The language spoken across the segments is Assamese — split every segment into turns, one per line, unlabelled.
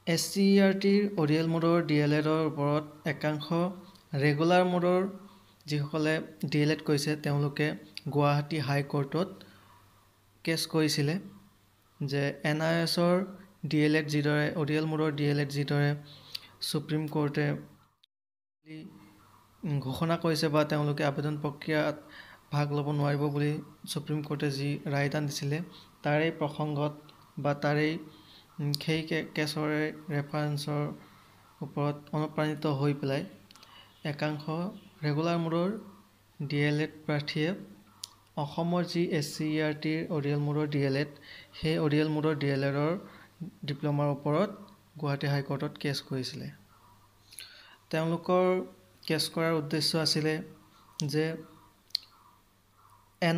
SCERTৰ অৰিয়েল মোডৰ DLEDৰ ওপৰত একাংশ ৰেগুলাৰ মোডৰ যিসকলে DLED কৰিছে তেওঁলোকে গুৱাহাটী হাইকোৰ্টত কেছ কৰিছিলে যে NISৰ DLED যিদৰে অৰিয়েল মোডৰ DLED যিদৰে সুপ্ৰিম কোৰ্টে ঘোষণা কৰিছে বা তেওঁলোকে আবেদন প্ৰক্ৰিয়াত ভাগ ল'ব নোৱাৰিব বুলি সুপ্ৰিম কোৰ্টে যি ৰায়দান দিছিলে তাৰেই প্ৰসংগত বা তাৰেই সেই কেছৰে ৰেফাৰেন্সৰ ওপৰত অনুপ্ৰাণিত হৈ পেলাই একাংশ ৰেগুলাৰ মোডৰ DLED প্ৰাৰ্থীয়ে অসমৰ যি SCERTৰ অৰিয়েল মোডৰ DLED সেই অৰিয়েল মোডৰ DLEDৰ ডিপ্ল'মাৰ ওপৰত গুৱাহাটী হাইকোৰ্টত কেছ কৰিছিলে। তেওঁলোকৰ কেছ কৰাৰ উদ্দেশ্য আছিলে যে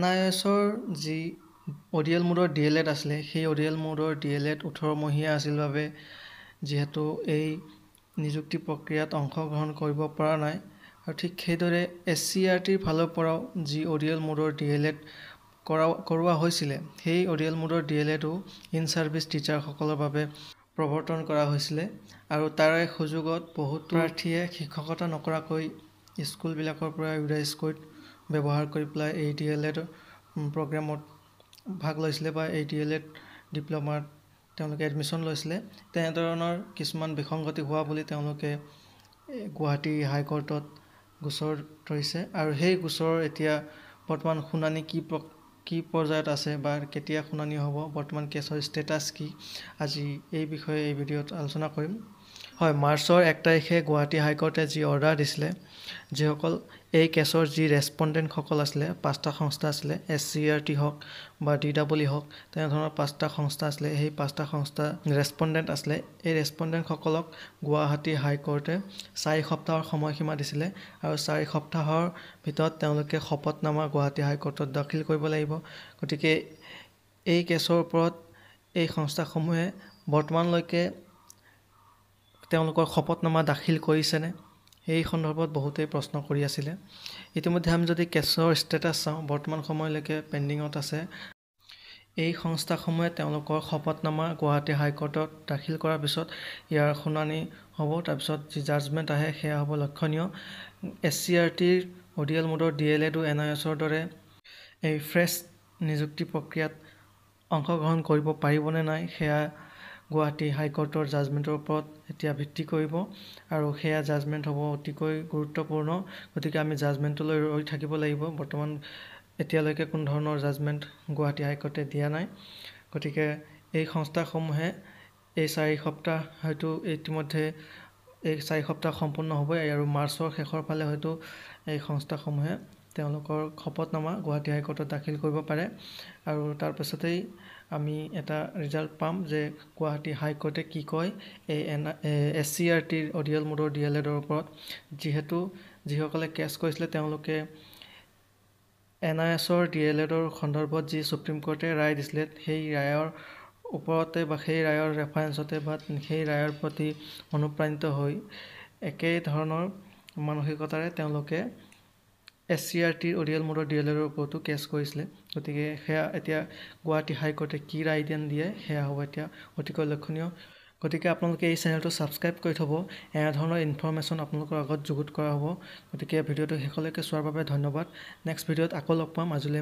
NISৰ যি অৰিয়েল মোডৰ DLED আছিলে সেই অৰিয়েল মোডৰ DLED 18 মহীয়া আছিল বাবে যিহেতু এই নিযুক্তি প্ৰক্ৰিয়াত অংশগ্ৰহণ কৰিব পৰা নাই আৰু ঠিক সেইদৰে SCERTৰ ফালৰ পৰাও যি অৰিয়েল মোডৰ DLED কৰোৱা হৈছিলে সেই অৰিয়েল মোডৰ DLEDও ইন চাৰ্ভিচ টিচাৰসকলৰ বাবে প্ৰৱৰ্তন কৰা হৈছিলে আৰু তাৰে সুযোগত বহুতো প্ৰাৰ্থীয়ে শিক্ষকতা নকৰাকৈ স্কুলবিলাকৰ পৰা ইউডাইস্কৈত ব্যৱহাৰ কৰি পেলাই এই DLED প্ৰগ্ৰেমত ভাগ লৈছিলে বা এই DLED ডিপ্ল'মাত তেওঁলোকে এডমিশ্যন লৈছিলে। তেনেধৰণৰ কিছুমান বিসংগতি হোৱা বুলি তেওঁলোকে গুৱাহাটী হাইকোৰ্টত গোচৰ তৰিছে আৰু সেই গোচৰৰ এতিয়া বৰ্তমান শুনানি কি পৰ্যায়ত আছে বা কেতিয়া শুনানি হ'ব, বৰ্তমান কেছৰ ষ্টেটাছ কি, আজি এই বিষয়ে এই ভিডিঅ'ত আলোচনা কৰিম। হয়, মাৰ্চৰ 1 তাৰিখে গুৱাহাটী হাইকোৰ্টে যি অৰ্ডাৰ দিছিলে যিসকল এই কেছৰ যি ৰেছপণ্ডেণ্টসকল আছিলে 5টা সংস্থা আছিলে SCERT হওক বা DEE হওক তেনেধৰণৰ 5টা সংস্থা আছিলে সেই 5টা সংস্থা ৰেছপণ্ডেণ্ট আছিলে এই ৰেছপণ্ডেণ্টসকলক গুৱাহাটী হাইকোৰ্টে 4 সপ্তাহৰ সময়সীমা দিছিলে আৰু 4 সপ্তাহৰ ভিতৰত তেওঁলোকে শপতনামা গুৱাহাটী হাইকোৰ্টত দাখিল কৰিব লাগিব। গতিকে এই কেছৰ ওপৰত এই সংস্থাসমূহে বৰ্তমানলৈকে তেওঁলোকৰ শপতনামা দাখিল কৰিছেনে এই সন্দৰ্ভত বহুতেই প্ৰশ্ন কৰি আছিলে। ইতিমধ্যে আমি যদি কেছৰ ষ্টেটাছ চাওঁ বৰ্তমান সময়লৈকে পেণ্ডিঙত আছে। এই সংস্থাসমূহে তেওঁলোকৰ শপতনামা গুৱাহাটী হাইকোৰ্টত দাখিল কৰাৰ পিছত ইয়াৰ শুনানি হ'ব, তাৰপিছত যি জাজমেণ্ট আহে সেয়া হ'ব লক্ষণীয়। SCERTৰ অৰিয়েল মোডৰ DLEDও NISৰ দৰে এই ফ্ৰেছ নিযুক্তি প্ৰক্ৰিয়াত অংশগ্ৰহণ কৰিব পাৰিবনে নাই সেয়া গুৱাহাটী হাইকোৰ্টৰ জাজমেণ্টৰ ওপৰত এতিয়া ভিত্তি কৰিব আৰু সেয়া জাজমেণ্ট হ'ব অতিকৈ গুৰুত্বপূৰ্ণ। গতিকে আমি জাজমেণ্টলৈ ৰৈ থাকিব লাগিব। বৰ্তমান এতিয়ালৈকে কোনো ধৰণৰ জাজমেণ্ট গুৱাহাটী হাইকোৰ্টে দিয়া নাই। গতিকে এই সংস্থাসমূহে এই 4 সপ্তাহ হয়তো ইতিমধ্যে এই 4 সপ্তাহ সম্পূৰ্ণ হ'বই আৰু মাৰ্চৰ শেষৰ ফালে হয়তো এই সংস্থাসমূহে তেওঁলোকৰ শপতনামা গুৱাহাটী হাইকোৰ্টত দাখিল কৰিব পাৰে আৰু তাৰপিছতেই আমি এটা ৰিজাল্ট পাম যে গুৱাহাটী হাইকোৰ্টে কি কয় এই SCERTৰ অৰিয়েল মোডৰ DLEDৰ ওপৰত। যিহেতু যিসকলে কেছ কৰিছিলে তেওঁলোকে NISৰ DLEDৰ সন্দৰ্ভত যি সুপ্ৰিম কোৰ্টে ৰায় দিছিলে সেই ৰায়ৰ ওপৰতে বা সেই ৰায়ৰ ৰেফাৰেন্সতে বা সেই ৰায়ৰ প্ৰতি অনুপ্ৰাণিত হৈ একে ধৰণৰ মানসিকতাৰে তেওঁলোকে SCERTৰ অৰিয়েল মোডৰ DLEDৰ ওপৰতো কেছ কৰিছিলে। গতিকে সেয়া এতিয়া গুৱাহাটী হাইকোৰ্টে কি ৰায়দান দিয়ে সেয়া হ'ব এতিয়া অতিকৈ লক্ষণীয়। গতিকে আপোনালোকে এই চেনেলটো ছাবস্ক্ৰাইব কৰি থ'ব, এনেধৰণৰ ইনফৰমেশ্যন আপোনালোকৰ আগত যুগুত কৰা হ'ব। গতিকে ভিডিঅ'টো শেষলৈকে চোৱাৰ বাবে ধন্যবাদ। নেক্সট ভিডিঅ'ত আকৌ লগ পাম। আজিলৈ